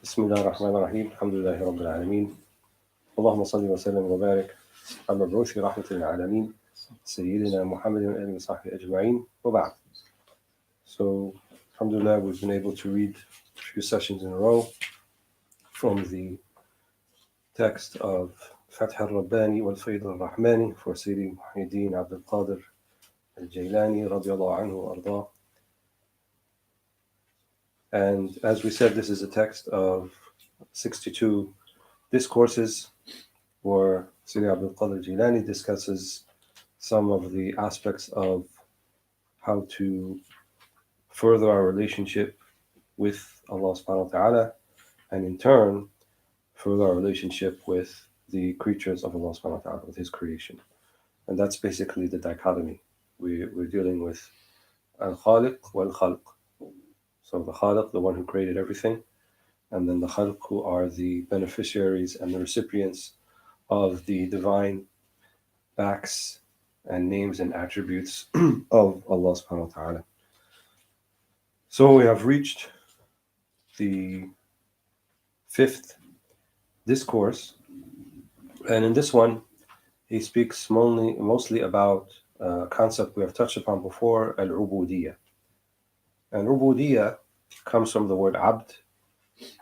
بسم الله الرحمن الرحيم الحمد لله رب العالمين اللهم صل وسلم وبارك على المبعوث رحمة للعالمين سيدنا محمد وآله وصحبه أجمعين وبعد. So, alhamdulillah, we've been able to read a few sessions in a row from the text of Fath al-Rabbani wal-Fayd al-Rahmani for Sayyidi Muhyiddin Abd al-Qadir al-Jilani radiallahu anhu arda. And as we said, this is a text of 62 discourses where Sayyidi Abd al-Qadir al-Jilani discusses some of the aspects of how to further our relationship with Allah subhanahu wa ta'ala, and in turn further our relationship with the creatures of Allah subhanahu wa ta'ala, with His creation. And that's basically the dichotomy. We're dealing with al-Khaliq wal-Khalq. So the Khaliq, the one who created everything, and then the Khalq, who are the beneficiaries and the recipients of the divine acts and names and attributes of Allah subhanahu wa ta'ala. So we have reached the fifth discourse, and in this one he speaks mostly about a concept we have touched upon before, al-Ubudiyya. And Ubudiyya comes from the word Abd,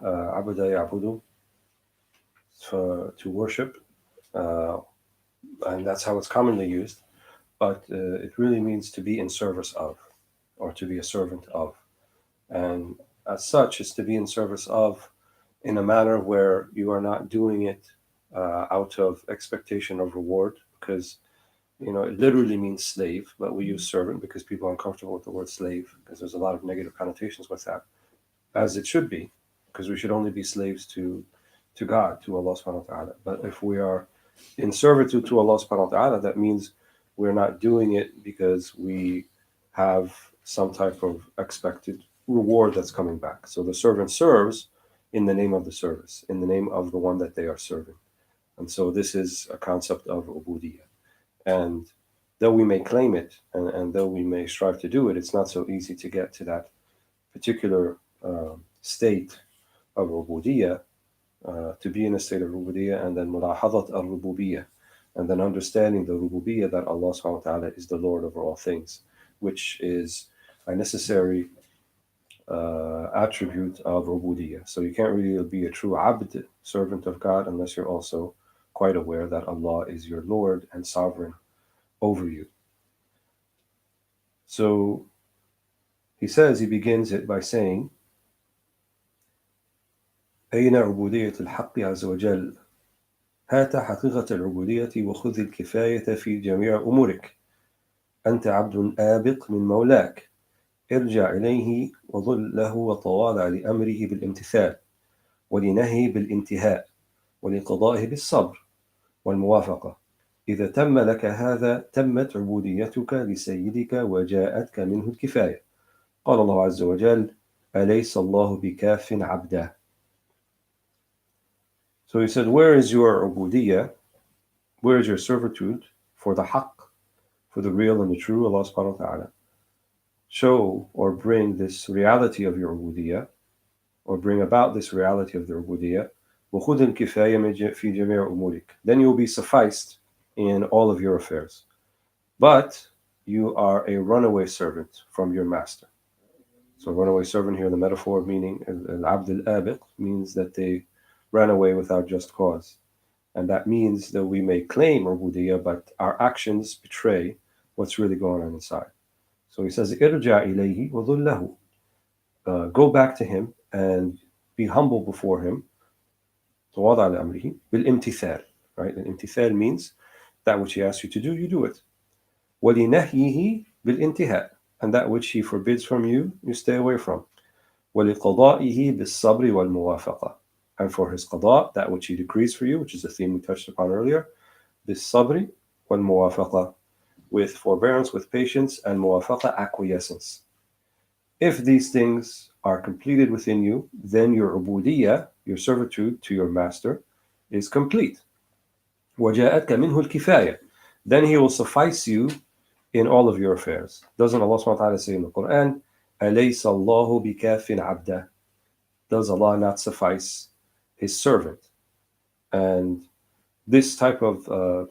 Abda ya'budu, to worship, and that's how it's commonly used, but it really means to be in service of, or to be a servant of. And as such, it's to be in service of in a manner where you are not doing it out of expectation of reward, because it literally means slave, but we use servant because people are uncomfortable with the word slave, because there's a lot of negative connotations with that, as it should be, because we should only be slaves to God, to Allah subhanahu wa ta'ala. But if we are in servitude to Allah subhanahu wa ta'ala, that means we're not doing it because we have some type of expected reward that's coming back. So the servant serves in the name of the service, in the name of the one that they are serving. And so this is a concept of ubudiyya. And though we may claim it, and though we may strive to do it, it's not so easy to get to that particular state of ubudiyya, to be in a state of rububiyya, and then mulahadat al-rububiyya, and then understanding the rububiyya, that Allah subhanahu wa ta'ala is the Lord over all things, which is a necessary attribute of rububiyya. So you can't really be a true abd, servant of God, unless you're also quite aware that Allah is your Lord and sovereign over you. So he begins it by saying, أين عبودية الحق عز وجل؟ هات حقيقة العبودية وخذ الكفاية في جميع أمورك. أنت عبد آبق من مولاك، ارجع إليه وظل له وتواضع لأمره بالامتثال، ولنهيه بالانتهاء، ولقضائه بالصبر والموافقة. إذا تم لك هذا تمت عبوديتك لسيدك وجاءتك منه الكفاية. قال الله عز وجل: أليس الله بكاف عبده. So he said, where is your ubudiyya? Where is your servitude for the haqq, for the real and the true Allah subhanahu wa ta'ala? Show or bring this reality of your ubudiyya, or bring about this reality of the ubudiyya. وَخُذِ الْكِفَايَةَ فِي جَمِيعِ أُمُورِكَ. Then you will be sufficed in all of your affairs. But you are a runaway servant from your master. So runaway servant here, the metaphor meaning al-abd al-abiq, means that they ran away without just cause. And that means that we may claim ubudiyya, but our actions betray what's really going on inside. So he says, irja ilayhi wa dhullahu. Go back to him and be humble before him. Tawada li amrihi bil imtithal. Right? And imtithal means that which he asks you to do, you do it. وَلِنَهْيِهِ بِالْإِنْتِهَاءِ. And that which he forbids from you, you stay away from. وَلِقَضَائِهِ بِالصَّبْرِ وَالْمُوَافَقَةِ. And for his qada, that which he decrees for you, which is a theme we touched upon earlier, بِالصَّبْرِ وَالْمُوَافَقَةِ. With forbearance, with patience, and muwafaqa, acquiescence. If these things are completed within you, then your ubudiyya, your servitude to your master, is complete. وَجَاءَتْكَ مِنْهُ الْكِفَايَةِ. Then he will suffice you in all of your affairs. Doesn't Allah subhanahu wa ta'ala say in the Quran, أَلَيْسَ اللَّهُ بِكَافٍ عَبْدًا? does Allah not suffice His servant? And this type of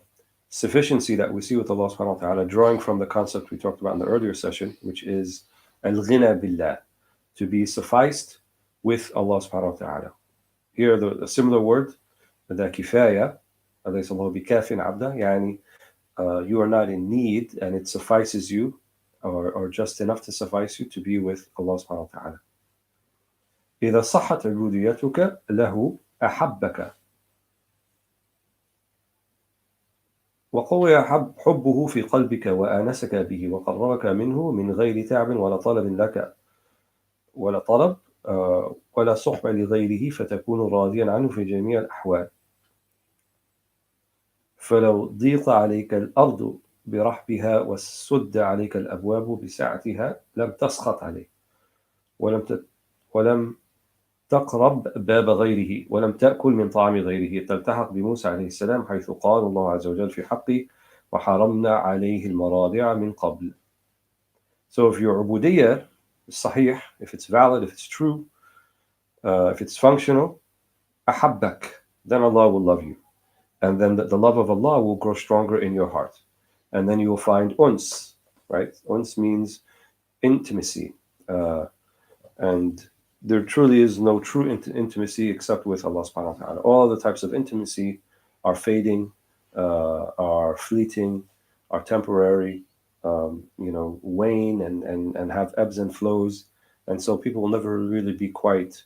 sufficiency that we see with Allah subhanahu wa ta'ala, drawing from the concept we talked about in the earlier session, which is al-ghina billah, to be sufficed with Allah subhanahu wa ta'ala. Here, a similar word, the kifaya, أليس الله بكاف عبده, يعني you are not in need and it suffices you, or just enough to suffice you to be with Allah subhanahu wa ta'ala. إذا صحت عبوديتك له أحبك وقوي حبه في قلبك وآنسك به وقربك منه من غير تعب ولا طلب لك ولا طلب ولا صحبة لغيره فتكون راضيا عنه في جميع الأحوال. فلو ضيق عليك الأرض برحبها وسد عليك الأبواب بسعتها لم تسخط عليه ولم تقرب باب غيره ولم تأكل من طعام غيره تلتحق بموسى عليه السلام حيث قال الله عز وجل في حقه وحرمنا عليه المراضع من قبل. So if your ubudiyya is sahih, if it's valid, if it's true, if it's functional, أحبك, then Allah will love you. And then the love of Allah will grow stronger in your heart. And then you will find uns, right? Uns means intimacy. And there truly is no true intimacy except with Allah subhanahu wa ta'ala. All the types of intimacy are fading, are fleeting, are temporary, wane and have ebbs and flows. And so people will never really be quite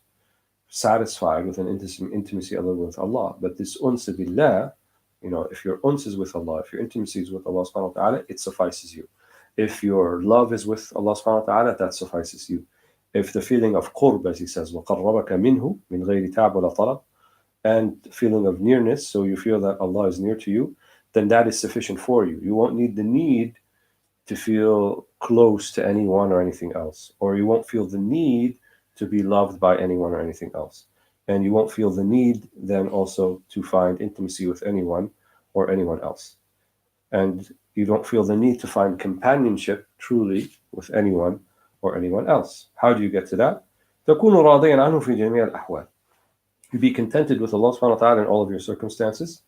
satisfied with an intimacy other with Allah. But this uns billah, if your uns is with Allah, if your intimacy is with Allah subhanahu wa ta'ala, it suffices you. If your love is with Allah subhanahu wa ta'ala, that suffices you. If the feeling of qurb, as he says, وَقَرَّبَكَ مِنْهُ مِنْ غَيْرِ تَعْبَ وَلَا طَلَبٍ, and feeling of nearness, so you feel that Allah is near to you, then that is sufficient for you. You won't need the need to feel close to anyone or anything else, or you won't feel the need to be loved by anyone or anything else. And you won't feel the need then also to find intimacy with anyone or anyone else. And you don't feel the need to find companionship truly with anyone or anyone else. How do you get to that? تكون راضيا عنه في جميع الأحوال. You be contented with Allah subhanahu wa ta'ala in all of your circumstances.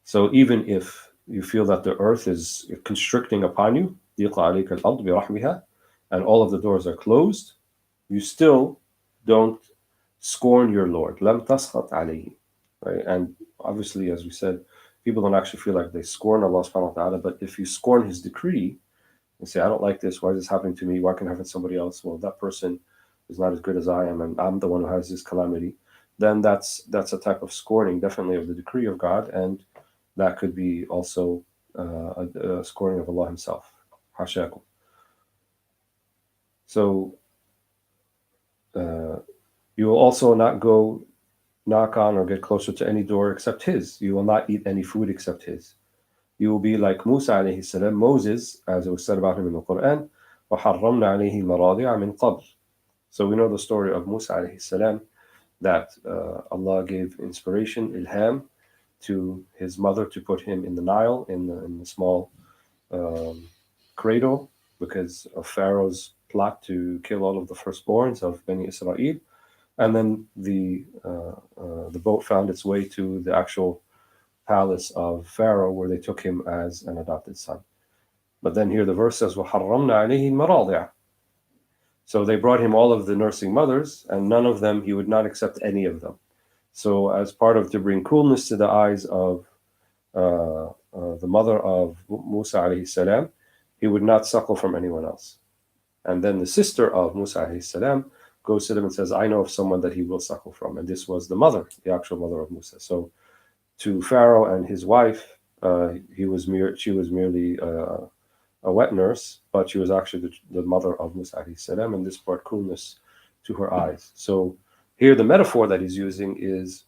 So even if you feel that the earth is constricting upon you, ضيق عليك الأرض برحمها, and all of the doors are closed, you still don't scorn your Lord. لم تسخط عليه. Right? And obviously, as we said, people don't actually feel like they scorn Allah subhanahu wa ta'ala, but if you scorn His decree and say, I don't like this, why is this happening to me? Why can't it happen to somebody else? Well, that person is not as good as I am, and I'm the one who has this calamity. Then that's a type of scorning, definitely, of the decree of God, and that could be also a scorning of Allah Himself. Hashakum. So you will also not go knock on or get closer to any door except His. You will not eat any food except His. You will be like Musa alayhi salam, Moses, as it was said about him in the Quran, وَحَرَّمْنَا عَلَيْهِ الْمَرَاضِعَ مِنْ قَبْلِ. So we know the story of Musa alayhi salam, that Allah gave inspiration, ilham, to his mother to put him in the Nile, in the small cradle, because of Pharaoh's plot to kill all of the firstborns of Bani Israel. And then the boat found its way to the actual palace of Pharaoh, where they took him as an adopted son. But then here the verse says, وَحَرَّمْنَا عَلَيْهِ الْمَرَاضِعَ. So they brought him all of the nursing mothers, and none of them, he would not accept any of them. So as part of to bring coolness to the eyes of the mother of Musa alayhi salam, he would not suckle from anyone else. And then the sister of Musa alayhi salam goes to them and says, I know of someone that he will suckle from. And this was the mother, the actual mother of Musa. So to Pharaoh and his wife, she was merely a wet nurse, but she was actually the mother of Musa alayhi salam, and this brought coolness to her eyes. So here the metaphor that he's using is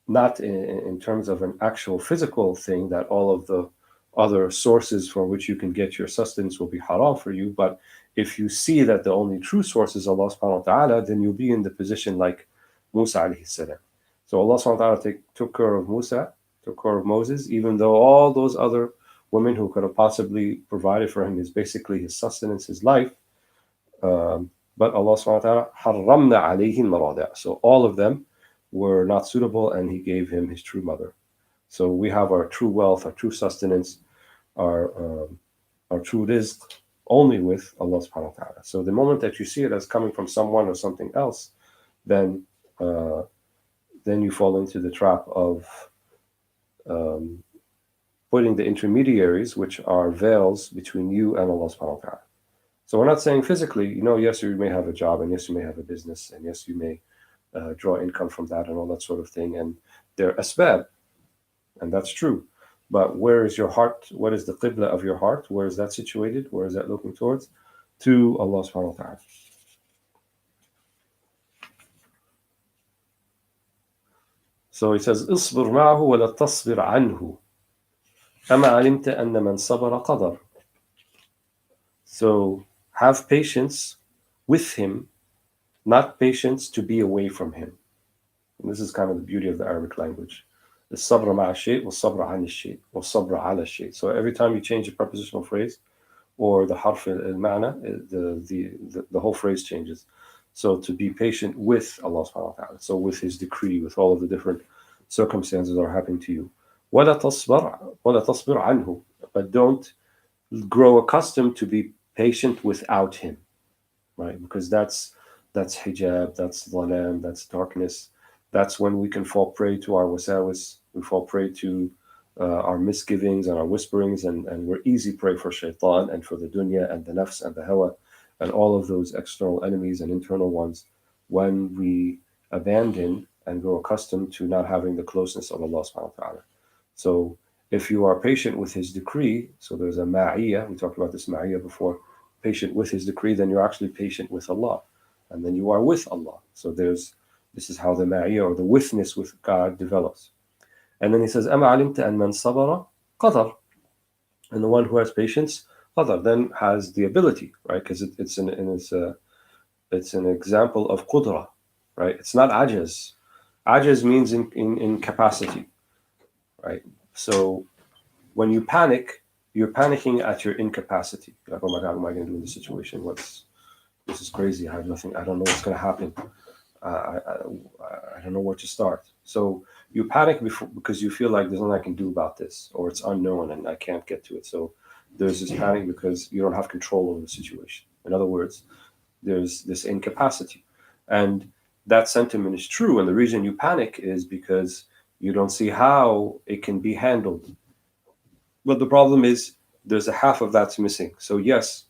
not in terms of an actual physical thing, that all of the other sources for which you can get your sustenance will be haram for you, but if you see that the only true source is Allah subhanahu wa ta'ala, then you'll be in the position like Musa alayhi salam. So Allah subhanahu wa ta'ala took care of Musa, took care of Moses, even though all those other women who could have possibly provided for him is basically his sustenance, his life, But Allah subhanahu wa ta'ala حرمنا عليه المراضع. So all of them were not suitable, and He gave him his true mother. So we have our true wealth, our true sustenance, our true rizq only with Allah subhanahu wa ta'ala. So the moment that you see it as coming from someone or something else, then uh, then you fall into the trap of um, putting the intermediaries, which are veils between you and Allah subhanahu wa ta'ala. So we're not saying physically, yes, you may have a job, and yes, you may have a business, and yes, you may draw income from that, and all that sort of thing, and they're asbab, and that's true. But where is your heart? What is the qibla of your heart? Where is that situated? Where is that looking towards? To Allah subhanahu wa ta'ala. So he says, اصبر معه ولا تصبر عنه أما علمت أن من صبر قدر. So have patience with him, not patience to be away from him. And this is kind of the beauty of the Arabic language. الصبر مع الشيء والصبر عن الشيء والصبر على الشيء. So every time you change a prepositional phrase or the harf al-ma'na, the whole phrase changes. So to be patient with Allah subhanahu wa ta'ala, so with His decree, with all of the different circumstances that are happening to you. وَلَا تَصْبِرْ عَنْهُ. But don't grow accustomed to be patient without Him, right? Because that's hijab, that's dhalam, that's darkness. That's when we can fall prey to our wasawis, we fall prey to our misgivings and our whisperings, and we're easy prey for shaitan and for the dunya and the nafs and the hawa and all of those external enemies and internal ones, when we abandon and grow accustomed to not having the closeness of Allah subhanahu wa ta'ala. So if you are patient with His decree, so there's a ma'iyah, we talked about this ma'iyah before, patient with His decree, then you're actually patient with Allah, and then you are with Allah. So this is how the ma'iyah, or the witness with God, develops. And then he says, أَمَا عَلِمْتَ أَنْ مَنْ صَبَرَ قَدَرَ. And the one who has patience, qadar, then has the ability, right? Because it's an example of qudra, right? It's not ajaz. Ajaz means in capacity, right? So when you panic, you're panicking at your incapacity. You're like, oh my God, what am I going to do in this situation? This is crazy. I have nothing. I don't know what's going to happen. I don't know where to start. So you panic because you feel like there's nothing I can do about this, or it's unknown and I can't get to it. So there's this panic because you don't have control over the situation. In other words, there's this incapacity. And that sentiment is true. And the reason you panic is because you don't see how it can be handled. But the problem is there's a half of that's missing. So yes,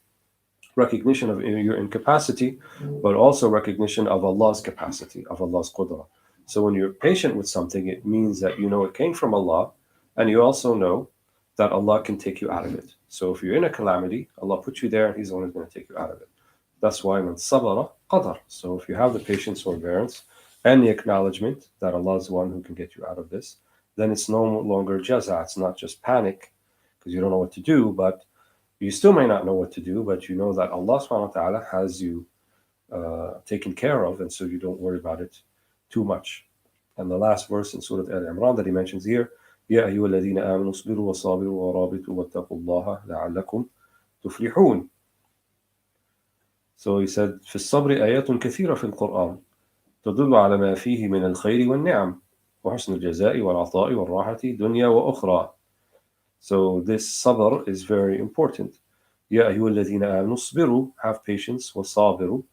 recognition of your incapacity, but also recognition of Allah's capacity, of Allah's qudra. So when you're patient with something, it means that you know it came from Allah, and you also know that Allah can take you out of it. So if you're in a calamity, Allah put you there, and He's the one who's going to take you out of it. That's why man sabara qadar. So if you have the patience, forbearance, and the acknowledgement that Allah is the one who can get you out of this, then it's no longer jaza. It's not just panic because you don't know what to do, but you still may not know what to do, but you know that Allah subhanahu wa ta'ala has you taken care of, and so you don't worry about it too much. And the last verse in Surah Al-Imran that he mentions here, يَا أَيُّهَا الَّذِينَ آمَنُوا اصْبِرُوا وَصَابِرُوا وَرَابِطُوا وَاتَّقُوا اللَّهَ لَعَلَّكُمْ تُفْلِحُونَ. So he said, في الصبر آيات كثيرة في القرآن تدل على ما فيه من الخير والنعم وحسن الجزاء والعطاء والراحة دنيا وأخرى. So this sabr is very important. يَا أَيُّهَا الَّذِينَ آمَنُوا اصْبِرُوا, have patience, وَصَابِرُوا.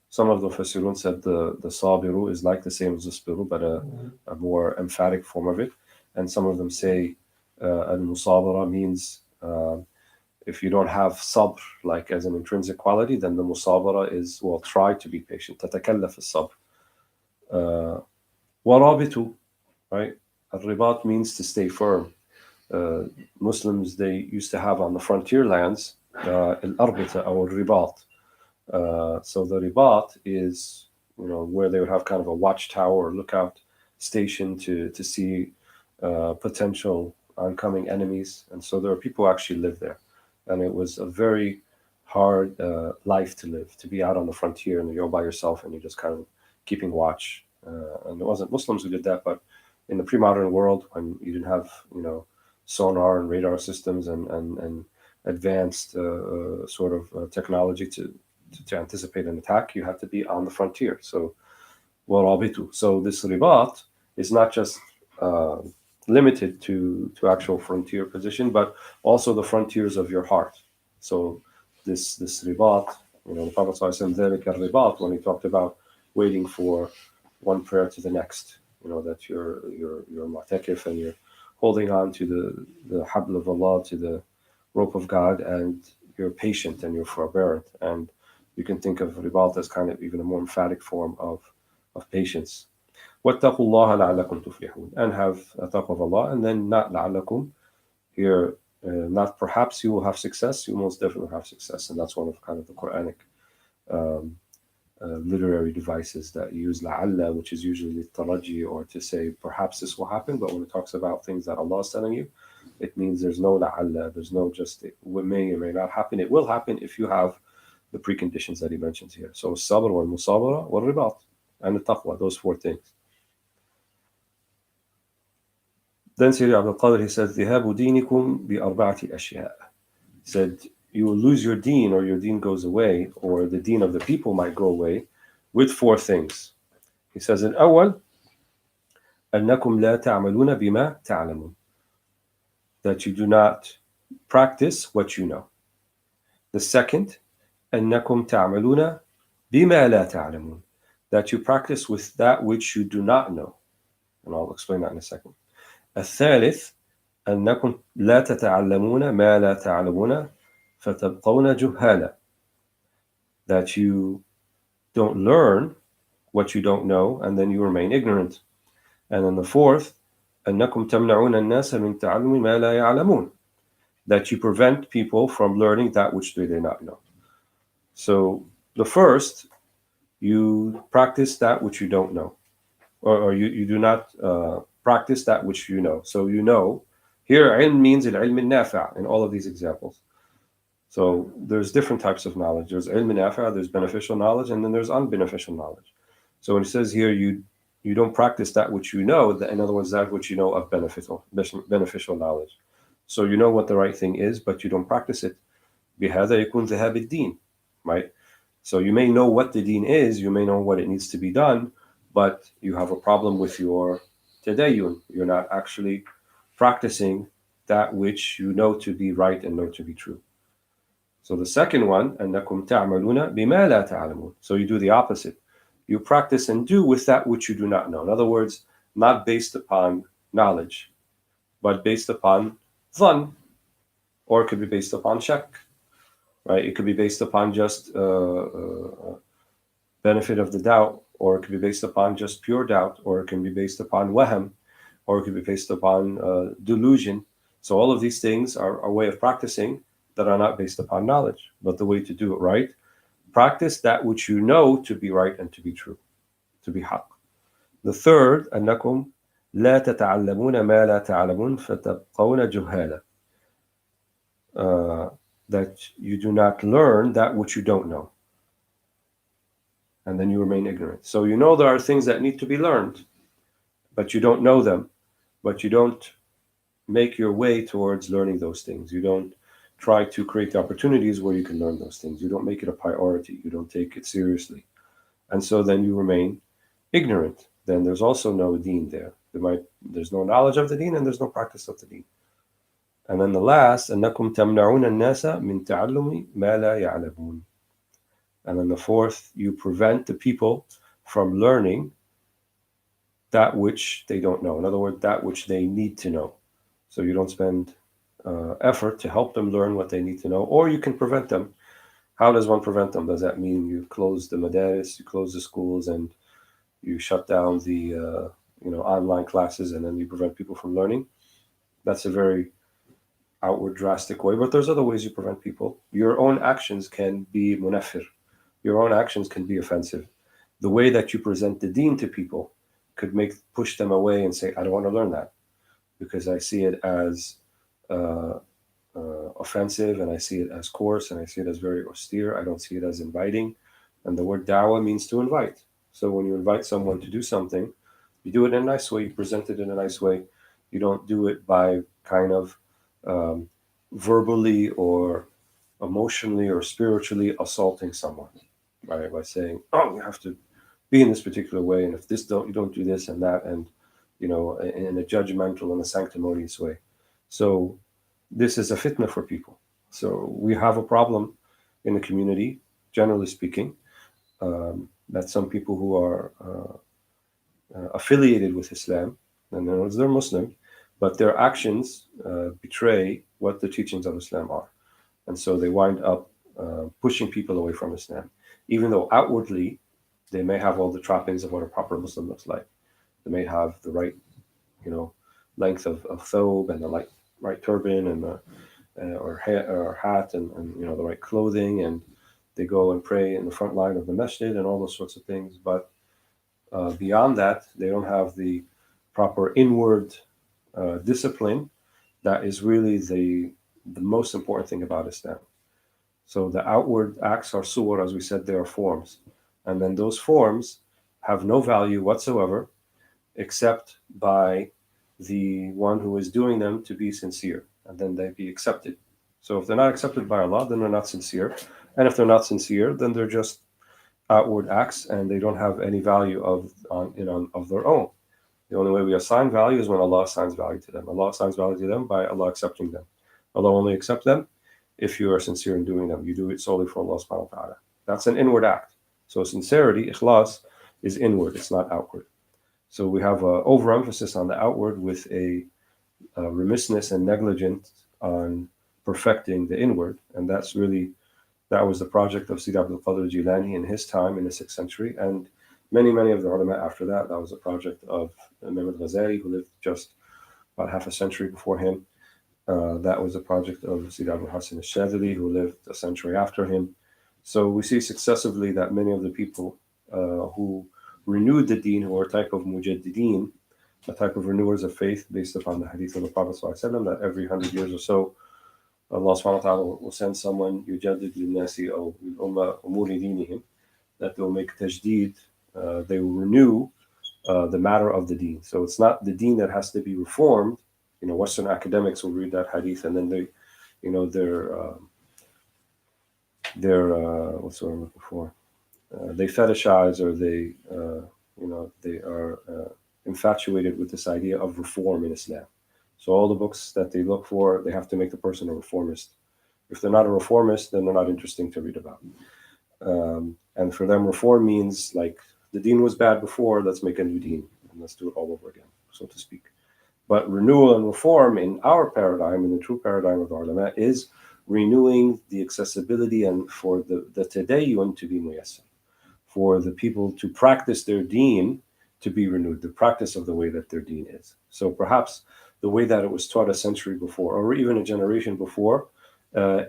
Some of the Fasirun said the sabiru is like the same as the spiru, but a more emphatic form of it. And some of them say al-musabara means if you don't have sabr, like as an intrinsic quality, then the musabara is, well, try to be patient. تتكلف الصبر. warabitu, right? Al-ribat means to stay firm. Muslims, they used to have on the frontier lands al-arbita or ribat. So the ribat is, where they would have kind of a watchtower or lookout station to see potential oncoming enemies. And so there are people who actually live there. And it was a very hard life to live, to be out on the frontier and you're all by yourself and you're just kind of keeping watch. And it wasn't Muslims who did that, but in the pre-modern world, when you didn't have, sonar and radar systems and advanced sort of technology to to anticipate an attack, you have to be on the frontier. So وَرَابِطُ. So this ribat is not just uh, limited to actual frontier position, but also the frontiers of your heart. So this ribat, the Prophet ﷺ, ذَلِكَ الرِّبَاط, when he talked about waiting for one prayer to the next, that you're mu'takif and you're holding on to the habl of Allah, to the rope of God, and you're patient and you're forbearant. And you can think of ribat as kind of even a more emphatic form of patience. وَاتَّقُوا اللَّهَ لَعَلَّكُمْ تُفْلِحُونَ. And have a taqwa of Allah, and then not لَعَلَّكُمْ. Here, not perhaps you will have success, you most definitely have success. And that's one of kind of the Quranic um, literary devices that use la'alla, which is usually taraji, or to say perhaps this will happen. But when it talks about things that Allah is telling you, it means there's no la'alla, there's no just it may or may not happen. It will happen if you have the preconditions that he mentions here. So sabr wal musabara wal ribat and the taqwa, those four things. Then Sayyid Abd al-Qadir, he says, ذهاب دينكم بأربعة أشياء. He said, you will lose your deen, or your deen goes away, or the deen of the people might go away, with four things. He says, الأول أنكم لا تعملون بما تعلمون. That you do not practice what you know. The second, أنكم تعملون بما لا تعلمون. That you practice with that which you do not know. And I'll explain that in a second. الثالث أنكم لا تتعلمون ما لا تعلمون فتبقون جهالا. That you don't learn what you don't know, and then you remain ignorant. And then the fourth, أنكم تمنعون الناس من تعلم ما لا يعلمون. That you prevent people from learning that which they do not know. So the first, you practice that which you don't know, or you do not practice that which you know. So here ilm means al-ilm al-nafi' in all of these examples. So there's different types of knowledge. There's ilm al-nafi', there's beneficial knowledge, and then there's unbeneficial knowledge. So when it says here you don't practice that which you know, in other words, that which you know of beneficial knowledge. So you know what the right thing is, but you don't practice it. بهذا يكون ذهاب الدين, right? So you may know what the deen is, you may know what it needs to be done, but you have a problem with your tadayyun. You're not actually practicing that which you know to be right and know to be true. So the second one, أنكم تعملون بما لا تعلمون. So you do the opposite. You practice and do with that which you do not know. In other words, not based upon knowledge, but based upon dhann, or it could be based upon shak, right? It could be based upon just benefit of the doubt, or it could be based upon just pure doubt, or it can be based upon wahm, or it could be based upon delusion. So all of these things are a way of practicing that are not based upon knowledge, but the way to do it right, practice that which you know to be right and to be true, to be haqq. The third, أنكم لا تتعلمون ما لا تعلمون فتبقون جهالا. That you do not learn that which you don't know, and then you remain ignorant. So you know there are things that need to be learned, but you don't know them, but you don't make your way towards learning those things. You don't try to create the opportunities where you can learn those things. You don't make it a priority. You don't take it seriously. And so then you remain ignorant. Then there's also no deen there. There's no knowledge of the deen, and there's no practice of the deen. And then the last, أنكم تمنعون الناس من تعلم ما لا يعلمون. And then the fourth, you prevent the people from learning that which they don't know. In other words, that which they need to know. So you don't spend effort to help them learn what they need to know, or you can prevent them. How does one prevent them? Does that mean you close the madaris, you close the schools, and you shut down the online classes, and then you prevent people from learning? That's a very outward drastic way, but there's other ways you prevent people. Your own actions can be munafir. Your own actions can be offensive. The way that you present the deen to people could push them away and say, I don't want to learn that because I see it as offensive, and I see it as coarse, and I see it as very austere. I don't see it as inviting. And the word da'wah means to invite. So when you invite someone to do something, you do it in a nice way, you present it in a nice way. You don't do it by kind of verbally or emotionally or spiritually assaulting someone. by saying, oh, you have to be in this particular way, and if this don't, you don't do this and that, and in a judgmental and a sanctimonious way. So this is a fitna for people. So we have a problem in the community, generally speaking, that some people who are affiliated with Islam, and in other words, they're Muslim, but their actions betray what the teachings of Islam are. And so they wind up pushing people away from Islam, even though outwardly they may have all the trappings of what a proper Muslim looks like. They may have the right, length of thobe and the right turban and or hat and the right clothing, and they go and pray in the front line of the masjid and all those sorts of things. But beyond that, they don't have the proper inward discipline that is really the most important thing about Islam. So the outward acts are suwar, as we said, they are forms. And then those forms have no value whatsoever except by the one who is doing them to be sincere, and then they be accepted. So if they're not accepted by Allah, then they're not sincere. And if they're not sincere, then they're just outward acts and they don't have any value of their own. The only way we assign value is when Allah assigns value to them. Allah assigns value to them by Allah accepting them. Allah only accepts them if you are sincere in doing them. You do it solely for Allah subhanahu wa ta'ala. That's an inward act. So sincerity, ikhlas, is inward, it's not outward. So we have an overemphasis on the outward with a remissness and negligence on perfecting the inward. And that was the project of Sayyid Abd al-Qadir al-Jilani in his time in the 6th century. And many of the ulama after that. That was a project of Imam al-Ghazali, who lived just about half a century before him. That was a project of Sayyid Abul Hasan al-Shadhili, who lived a century after him. So we see successively that many of the people who renewed the deen, who are a type of mujaddideen, a type of renewers of faith based upon the hadith of the Prophet ﷺ, that every 100 years or so, Allah subhanahu wa ta'ala will send someone, yujaddid lil-nasi aw lil-umma umuri dinihim, that they'll make tajdeed, they will renew the matter of the deen. So it's not the deen that has to be reformed. Western academics will read that hadith and then they're what's the word I'm looking for? They fetishize, or they are infatuated with this idea of reform in Islam. So all the books that they look for, they have to make the person a reformist. If they're not a reformist, then they're not interesting to read about. And for them, reform means like the deen was bad before, let's make a new deen and let's do it all over again, so to speak. But renewal and reform in our paradigm, in the true paradigm of our ulama, is renewing the accessibility and for the tadayyun to be muyassar, for the people to practice their deen to be renewed, the practice of the way that their deen is. So perhaps the way that it was taught a century before, or even a generation before,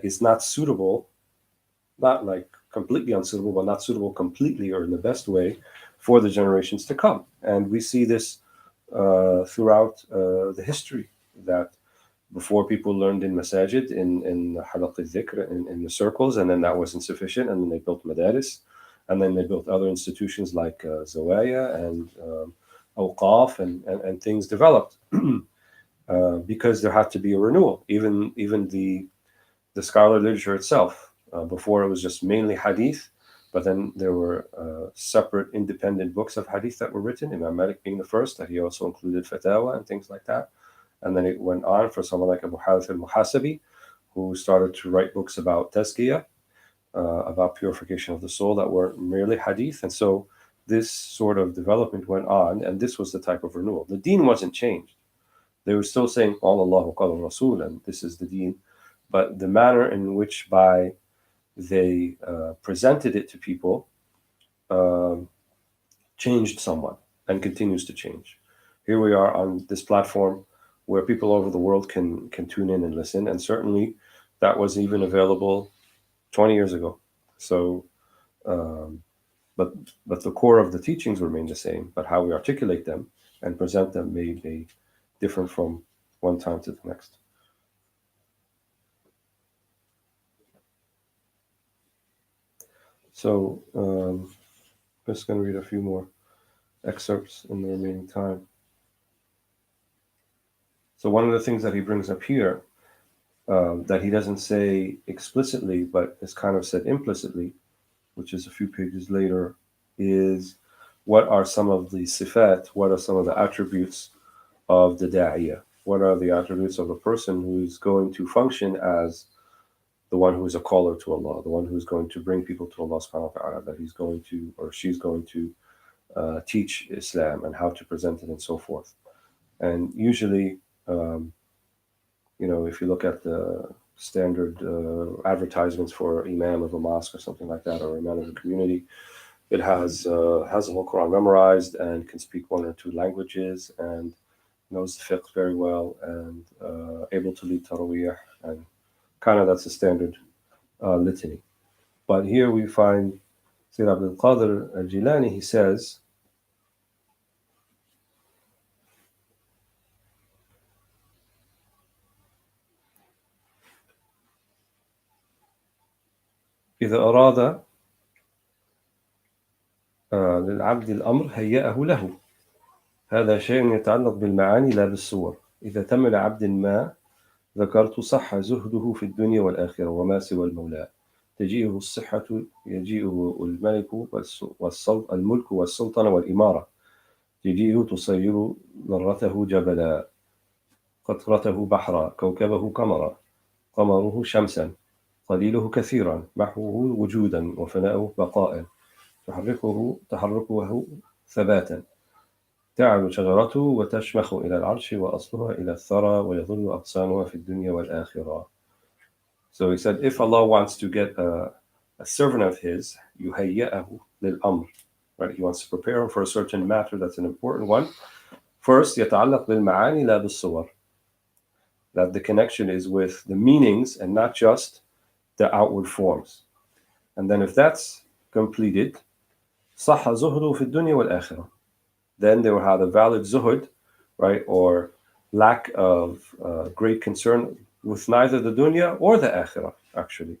is not suitable, not like completely unsuitable, but not suitable completely or in the best way for the generations to come. And we see this throughout the history, that before people learned in masajid, in halaq al-dhikr, in the circles, and then that wasn't sufficient, and then they built madaris, and then they built other institutions like zawaya and awqaf, and things developed because there had to be a renewal. Even the scholar literature itself, before it was just mainly hadith, but then there were separate independent books of hadith that were written, Imam Malik being the first, that he also included fatawa and things like that. And then it went on for someone like Abu Harith al-Muhasabi, who started to write books about tazkiyah, about purification of the soul, that weren't merely hadith. And so this sort of development went on, and this was the type of renewal. The deen wasn't changed. They were still saying, Qala Allahu, Qala Rasul, and this is the deen. But the manner in which by they presented it to people changed somewhat and continues to change. Here we are on this platform where people all over the world can tune in and listen, and certainly that was even available 20 years ago. So, but the core of the teachings remain the same, but how we articulate them and present them may be different from one time to the next. So, I'm just going to read a few more excerpts in the remaining time. So one of the things that he brings up here, that he doesn't say explicitly, but is kind of said implicitly, which is a few pages later, is what are some of the sifat, what are some of the attributes of the da'iyah? What are the attributes of a person who's going to function as the one who is a caller to Allah, the one who's going to bring people to Allah subhanahu wa ta'ala, that he's going to or she's going to teach Islam and how to present it and so forth. And usually, if you look at the standard advertisements for imam of a mosque or something like that, or imam of a community, it has the whole Quran memorized and can speak one or two languages and knows the fiqh very well and able to lead tarawih, and kind of that's the standard litany. But here we find Sayyid Abd al-Qadir al-Jilani, he says, إذا أراد للعبد الأمر هيأه له، هذا شيء يتعلق بالمعاني لا بالصور. إذا تم لعبد ما ذكرت صح زهده في الدنيا والآخرة وما سوى المولى، تجيئه الصحة، يجيئه الملك الملك والسلطنة والإمارة، تجيئه تصير ذرته جبلا، قطرته بحرا، كوكبه قمرا، قمره شمسا، قليله كثيرا، محوه وجودا وفناؤه بقاء، تحركه ثباتا، تعلو شجرته وتشمخ إلى العرش وأصلها إلى الثرى ويظل أغصانها في الدنيا والآخرة. So he said, if Allah wants to get a servant of his, يهيئه للأمر, right? He wants to prepare him for a certain matter that's an important one. First, يتعلق بالمعاني لا بالصور, that the connection is with the meanings and not just the outward forms. And then if that's completed, صح زهده في الدنيا والآخرة, then they will have a valid zuhud, right, or lack of great concern with neither the dunya or the akhirah, actually,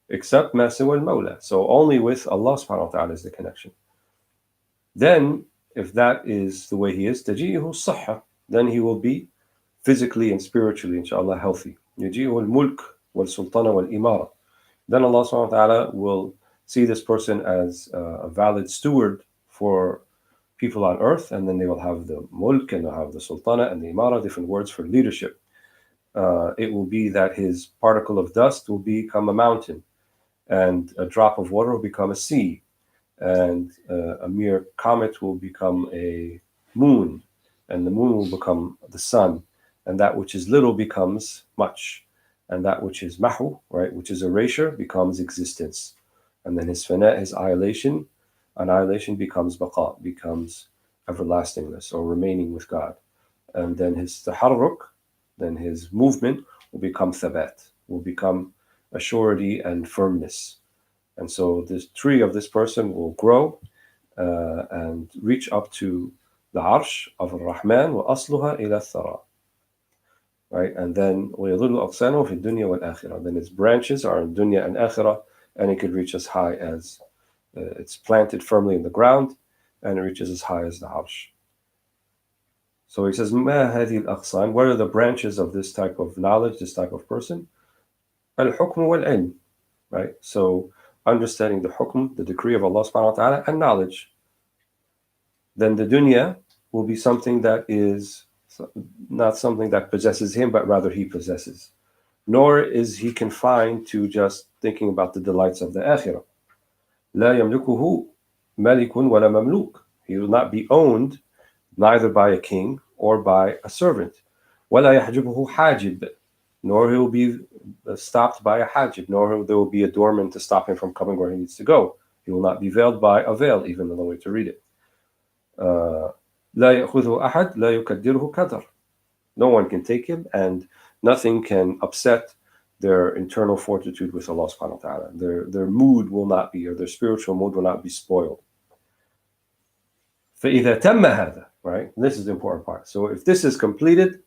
except ma siwa al-mawla. So only with Allah subhanahu wa ta'ala is the connection. Then, if that is the way he is, taji'uhu sahha, then he will be physically and spiritually, inshallah, healthy. Yaji'uhu al-mulk wal-sultana wal-imara. Then Allah subhanahu wa ta'ala will see this person as a valid steward for people on earth, and then they will have the mulk and they'll have the sultana and the imara, different words for leadership. It will be that his particle of dust will become a mountain, and a drop of water will become a sea, and a mere comet will become a moon, and the moon will become the sun, and that which is little becomes much, and that which is mahu, right, which is erasure, becomes existence, and then his fana, his annihilation becomes baqa, becomes everlastingness or remaining with God. And then his taharruk, then his movement will become thabat, will become a surety and firmness. And so this tree of this person will grow and reach up to the arsh of al-Rahman, wa asluha ila thara. Right? And then وَيَظُلُّ أَغْصَانُهُ فِي الدُّنْيَا وَالْآخِرَةِ. Then its branches are in dunya and akhirah, and it could reach as high as it's planted firmly in the ground, and it reaches as high as the arsh. So he says, مَا هَذِهِ الْأَغْصَان? What are the branches of this type of knowledge, this type of person? الْحُكْمُ وَالْعِلْمُ. Right? So understanding the hukm, the decree of Allah subhanahu wa ta'ala, and knowledge. Then the dunya will be something that is not something that possesses him, but rather he possesses. Nor is he confined to just thinking about the delights of the akhirah. لا يملكه ملك ولا مملوك. He will not be owned neither by a king or by a servant. ولا يحجبه حاجب. Nor he will be stopped by a hajib, nor there will be a doorman to stop him from coming where he needs to go. He will not be veiled by a veil, even another way to read it. لا يأخذه أحد لا يكدره كدر. No one can take him, and nothing can upset their internal fortitude with Allah subhanahu wa ta'ala. Their mood will not be, or their spiritual mood will not be spoiled. فإذا تم هذا, right? This is the important part. So if this is completed,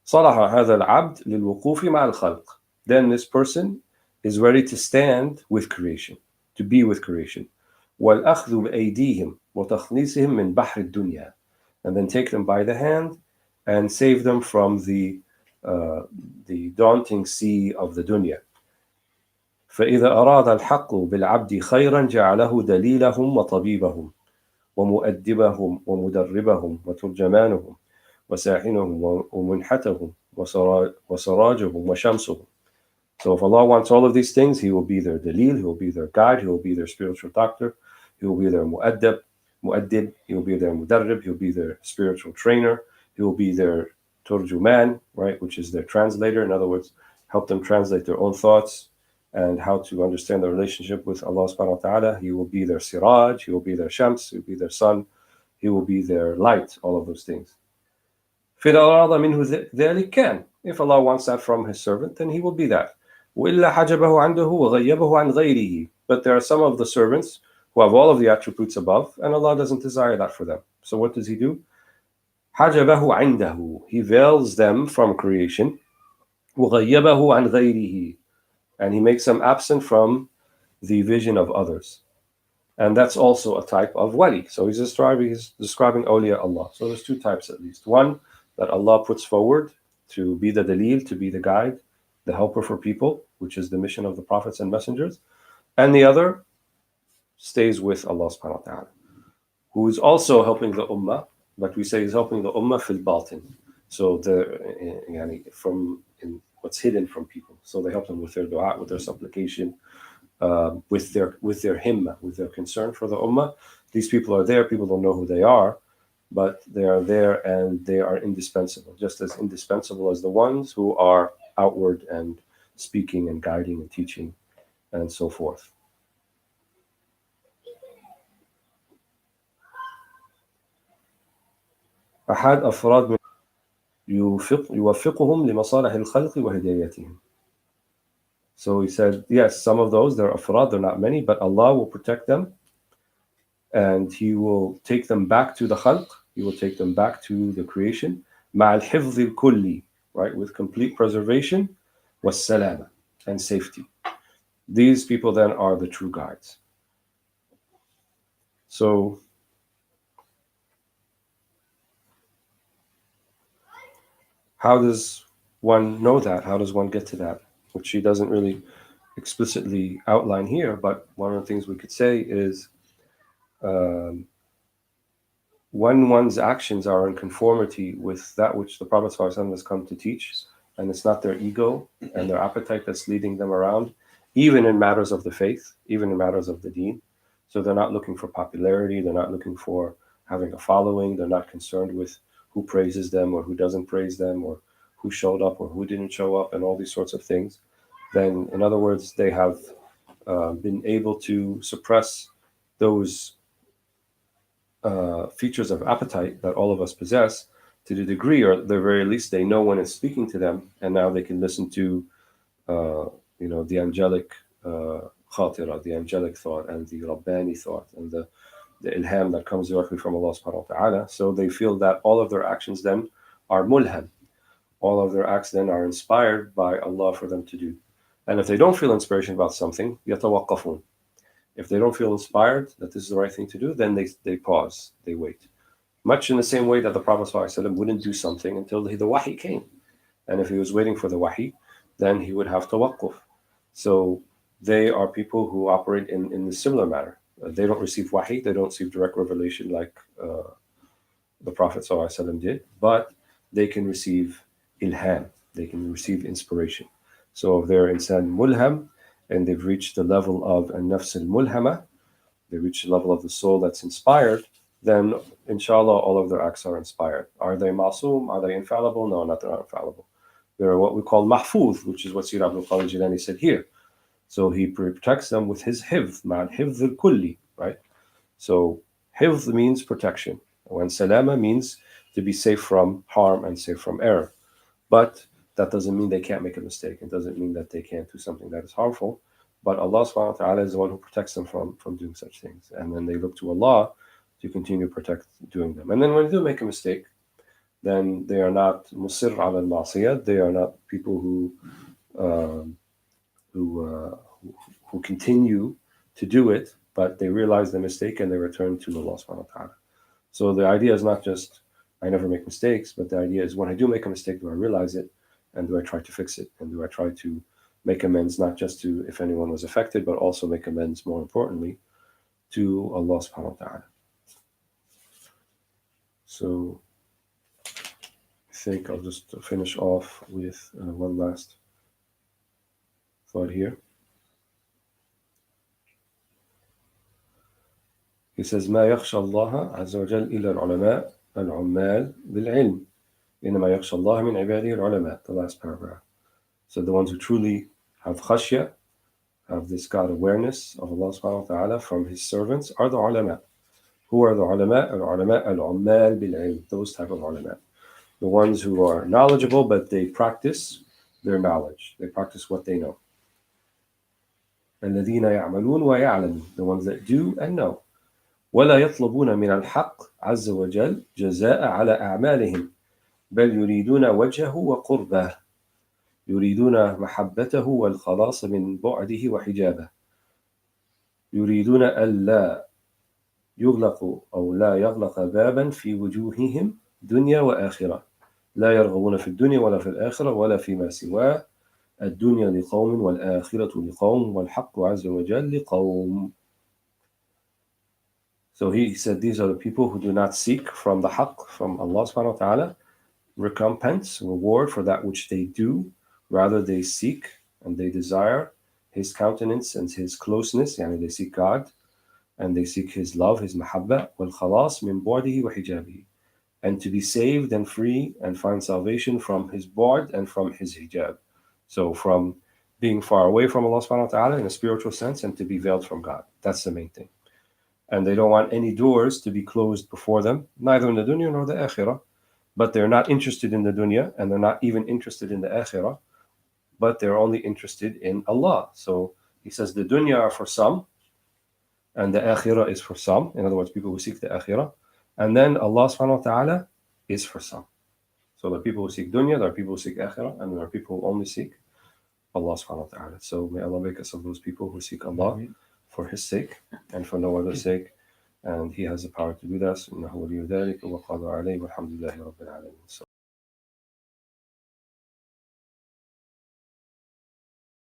صلح هذا العبد للوقوف مع الخلق. Then this person is ready to stand with creation, to be with creation. والأخذ بأيديهم وتخليصهم من بحر الدنيا. And then take them by the hand and save them from the daunting sea of the dunya. فإذا أراد الحق بالعبد خيرا جعله دليلهم وطبيبهم ومؤدبهم ومدربهم وترجمانهم وساحنهم ومنحتهم وسراجهم وشمسهم. So if Allah wants all of these things, He will be their dalil, He will be their guide, He will be their spiritual doctor, He will be their mu'addib, He will be their mudarrib, He will be their spiritual trainer, He will be their turjuman, right, which is their translator. In other words, help them translate their own thoughts and how to understand the relationship with Allah subhanahu wa ta'ala. He will be their siraj, He will be their shams, He will be their sun, He will be their light, all of those things. فإذا أراد منه ذلك كان. If Allah wants that from His servant, then He will be that. وإلا حجبه عنده وغيبه عن غيره. But there are some of the servants who have all of the attributes above, and Allah doesn't desire that for them. So what does He do? حجبه عنده. He veils them from creation. وغيبه عن غيره. And He makes them absent from the vision of others. And that's also a type of wali. So he's describing awliya Allah. So there's two types at least. One that Allah puts forward to be the dalil, to be the guide, the helper for people, which is the mission of the prophets and messengers. And the other stays with Allah subhanahu wa ta'ala, who is also helping the ummah, but we say he's helping the ummah fil batin. So from what's hidden from people. So they help them with their dua, with their supplication, with their himma, with their concern for the ummah. These people are there, people don't know who they are, but they are there and they are indispensable, just as indispensable as the ones who are outward and speaking and guiding and teaching and so forth. أحد أفراد يوفقهم لمصالح الخلق وهدايتهم. So he said, yes, some of those, they're afrad, they're not many, but Allah will protect them and He will take them back to the khalq, He will take them back to the creation, مع الحفظ الكلي, right, with complete preservation, والسلامة, and safety. These people then are the true guides. So how does one know that? How does one get to that? Which she doesn't really explicitly outline here, but one of the things we could say is when one's actions are in conformity with that which the Prophet ﷺ has come to teach, and it's not their ego and their appetite that's leading them around, even in matters of the faith, even in matters of the deen. So they're not looking for popularity, they're not looking for having a following, they're not concerned with who praises them or who doesn't praise them, or who showed up or who didn't show up, and all these sorts of things. Then, in other words, they have been able to suppress those features of appetite that all of us possess to the degree, or at the very least, they know when it's speaking to them, and now they can listen to, the angelic khatira, the angelic thought, and the Rabbani thought, and the ilham that comes directly from Allah subhanahu wa ta'ala. So they feel that all of their actions then are mulham. All of their acts then are inspired by Allah for them to do. And if they don't feel inspiration about something, yatawaqqafun. If they don't feel inspired that this is the right thing to do, then they pause, they wait. Much in the same way that the Prophet ﷺ wouldn't do something until the wahi came. And if he was waiting for the wahi, then he would have tawaqquf. So they are people who operate in a similar manner. They don't receive wahi, they don't receive direct revelation like the Prophet ﷺ did, but they can receive ilham, they can receive inspiration. So if they're insan mulham, and they've reached the level of an-nafs al-mulhama, they reach the level of the soul that's inspired, then inshallah all of their acts are inspired. Are they masoom? Are they infallible? No, they're not infallible. They're what we call mahfuz, which is what Shaykh Abd al-Jilani said here. So he protects them with his hifz, ma'al hifz al-kulli, right? So hifz means protection, when salama means to be safe from harm and safe from error. But that doesn't mean they can't make a mistake. It doesn't mean that they can't do something that is harmful. But Allah subhanahu wa ta'ala is the one who protects them from doing such things. And then they look to Allah to continue to protect doing them. And then when they do make a mistake, then they are not musir ala al-ma'siyah. They are not people who continue to do it, but they realize the mistake and they return to Allah subhanahu wa ta'ala. So the idea is not just I never make mistakes, but the idea is when I do make a mistake, do I realize it? And do I try to fix it? And do I try to make amends not just to if anyone was affected, but also make amends, more importantly, to Allah subhanahu wa ta'ala. So I think I'll just finish off with one last thought here. He says, ما يخشى الله عز وجل إلا العلماء العمال بالعلم إنما يخشى الله من عباده العلماء. The last paragraph. So the ones who truly have khashya, have this God awareness of Allah subhanahu wa ta'ala from His servants, are the ulama. Who are the ulama? Al-ulama al-ummal bil-ilm. Those type of ulama. The ones who are knowledgeable, but they practice their knowledge. They practice what they know. الذين يعملون ويعلمون. The ones that do and know. ولا يطلبون من الحق عز وجل جزاء على أعمالهم بل يريدون وجهه وقربه يريدون محبته والخلاص من بعده وحجابه يريدون ألا يغلق أو لا يغلق بابا في وجوههم دنيا وآخرة لا يرغبون في الدنيا ولا في الآخرة ولا فيما سواه الدنيا لقوم والآخرة لقوم والحق عز وجل لقوم. So he said these are the people who do not seek from the haqq, from Allah subhanahu wa ta'ala, recompense, reward for that which they do. Rather they seek and they desire His countenance and His closeness, yani they seek God and they seek His love, His mahabba, wal-khalas min bu'dihi wa hijabihi, and to be saved and free and find salvation from His bu'd and from His hijab. So from being far away from Allah subhanahu wa ta'ala in a spiritual sense and to be veiled from God. That's the main thing. And they don't want any doors to be closed before them, neither in the dunya nor the akhirah. But they're not interested in the dunya, and they're not even interested in the akhirah, but they're only interested in Allah. So he says the dunya are for some, and the akhirah is for some. In other words, people who seek the akhirah. And then Allah subhanahu wa ta'ala is for some. So the people who seek dunya, there are people who seek akhirah, and there are people who only seek Allah subhanahu wa ta'ala. So may Allah make us of those people who seek Allah for His sake and for no other sake. And He has the power to do that. إنه ولي ذلك وقضى عليه والحمد لله رب العالمين.